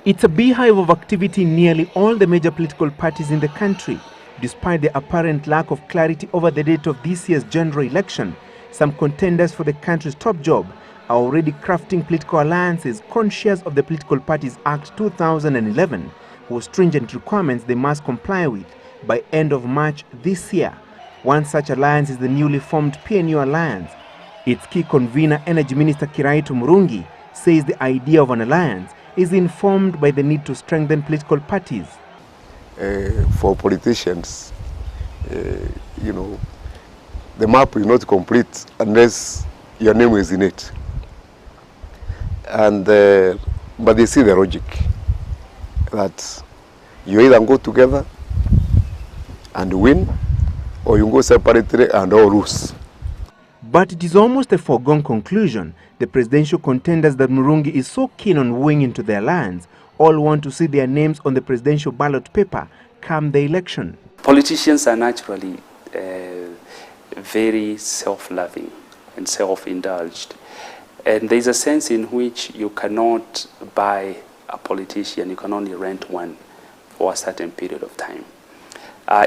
It's a beehive of activity in nearly all the major political parties in the country. Despite the apparent lack of clarity over the date of this year's general election, some contenders for the country's top job are already crafting political alliances conscious of the Political Parties Act 2011, whose stringent requirements they must comply with by end of March this year. One such alliance is the newly formed PNU Alliance. Its key convener, Energy Minister Kiraitu Murungi, says the idea of an alliance is informed by the need to strengthen political parties. For politicians, the map is not complete unless your name is in it. And but they see the logic that you either go together and win, or you go separately and all lose. But it is almost a foregone conclusion the presidential contenders that Murungi is so keen on wooing into their alliance all want to see their names on the presidential ballot paper come the election. Politicians are naturally very self-loving and self-indulged. And there's a sense in which you cannot buy a politician, you can only rent one for a certain period of time.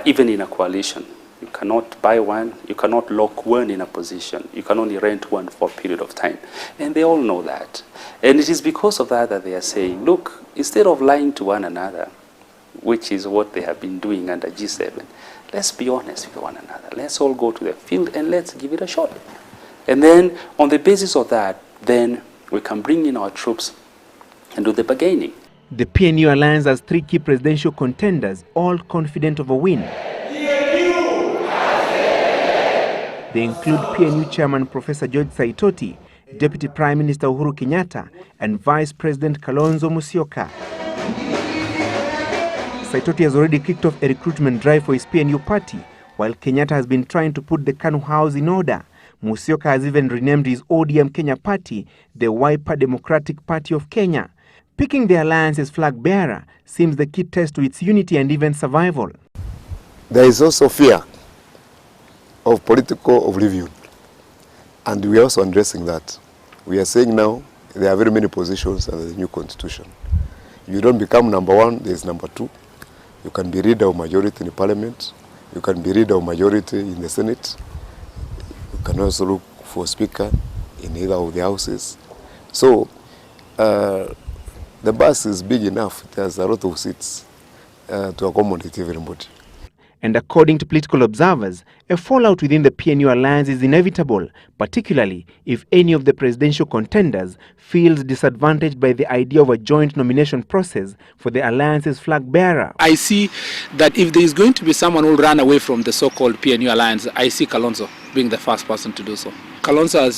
Even in a coalition, you cannot buy one, you cannot lock one in a position, you can only rent one for a period of time. And they all know that. And it is because of that that they are saying, look, instead of lying to one another, which is what they have been doing under G7, let's be honest with one another. Let's all go to the field and let's give it a shot. And then on the basis of that, then we can bring in our troops and do the bargaining. The PNU Alliance has three key presidential contenders, all confident of a win. They include PNU Chairman Professor George Saitoti, Deputy Prime Minister Uhuru Kenyatta, and Vice President Kalonzo Musyoka. Saitoti has already kicked off a recruitment drive for his PNU party, while Kenyatta has been trying to put the KANU house in order. Musyoka has even renamed his ODM Kenya party the Wiper Democratic Party of Kenya. Picking the alliance as flag bearer seems the key test to its unity and even survival. There is also fear of political oblivion, and we are also addressing that. We are saying now there are very many positions under the new constitution. If you don't become number one, there is number two. You can be leader of majority in the parliament, you can be leader of majority in the Senate, you can also look for speaker in either of the houses. So the bus is big enough, there's a lot of seats to accommodate everybody. And according to political observers, a fallout within the PNU alliance is inevitable, particularly if any of the presidential contenders feels disadvantaged by the idea of a joint nomination process for the alliance's flag bearer. I see that if there is going to be someone who will run away from the so-called PNU alliance, I see Kalonzo being the first person to do so. Kalonzo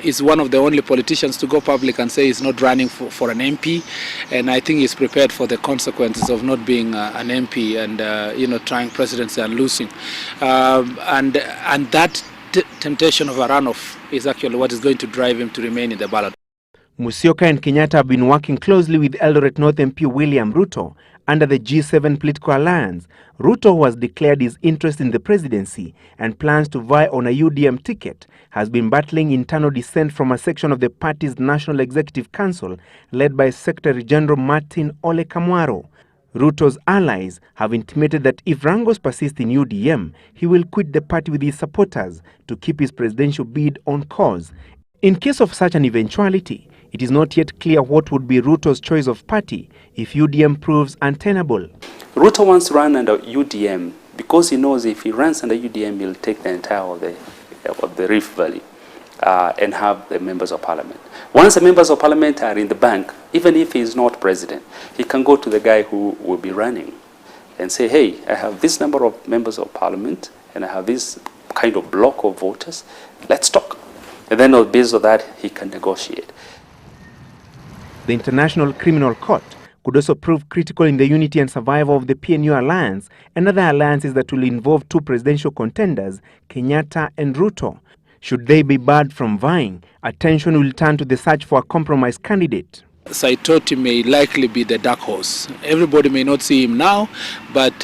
is one of the only politicians to go public and say he's not running for an MP, and I think he's prepared for the consequences of not being an MP and trying presidency and losing. And that temptation of a runoff is actually what is going to drive him to remain in the ballot. Musyoka and Kenyatta have been working closely with Eldoret North MP William Ruto under the G7 political alliance. Ruto, who has declared his interest in the presidency and plans to vie on a UDM ticket, has been battling internal dissent from a section of the party's National Executive Council led by Secretary General Martin Ole Kamwaro. Ruto's allies have intimated that if wrangles persist in UDM, he will quit the party with his supporters to keep his presidential bid on course. In case of such an eventuality, it is not yet clear what would be Ruto's choice of party if UDM proves untenable. Ruto wants to run under UDM because he knows if he runs under UDM, he'll take the entire of the Rift Valley and have the members of parliament. Once the members of parliament are in the bank, even if he is not president, he can go to the guy who will be running and say, hey, I have this number of members of parliament and I have this kind of block of voters, let's talk. And then on the basis of that, he can negotiate. The International Criminal Court could also prove critical in the unity and survival of the PNU alliance and other alliances that will involve two presidential contenders, Kenyatta and Ruto. Should they be barred from vying, attention will turn to the search for a compromise candidate. Saitoti may likely be the dark horse. Everybody may not see him now, but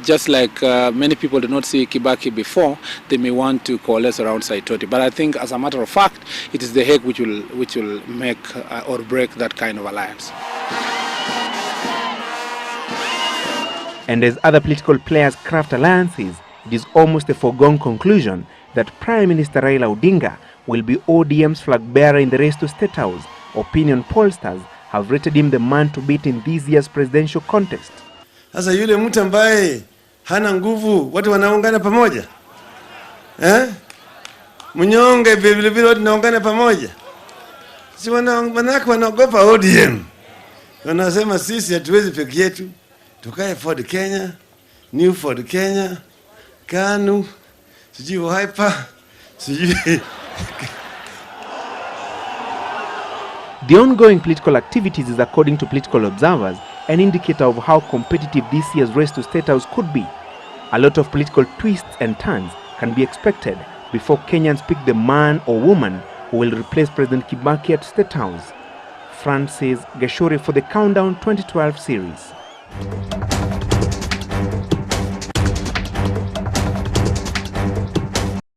just like many people did not see Kibaki before, they may want to coalesce around Saitoti. But I think, as a matter of fact, it is the Hague which will make or break that kind of alliance. And as other political players craft alliances, it is almost a foregone conclusion that Prime Minister Raila Odinga will be ODM's flag bearer in the race to State House. Opinion pollsters have rated him the man to beat in this year's presidential contest. Sasa yule mtu ambaye hana nguvu, watu wanaungana pamoja. Mnyonge vile vile watu wanaungana pamoja. Si wanaogopa ODM. Wanasema sisi hatuwezi peke yetu. Tukae Ford Kenya, New Ford Kenya, KANU, sijui Hyper, sijui. The ongoing political activities is, according to political observers, an indicator of how competitive this year's race to State House could be. A lot of political twists and turns can be expected before Kenyans pick the man or woman who will replace President Kibaki at State House. Francis Gachuri for the Countdown 2012 series.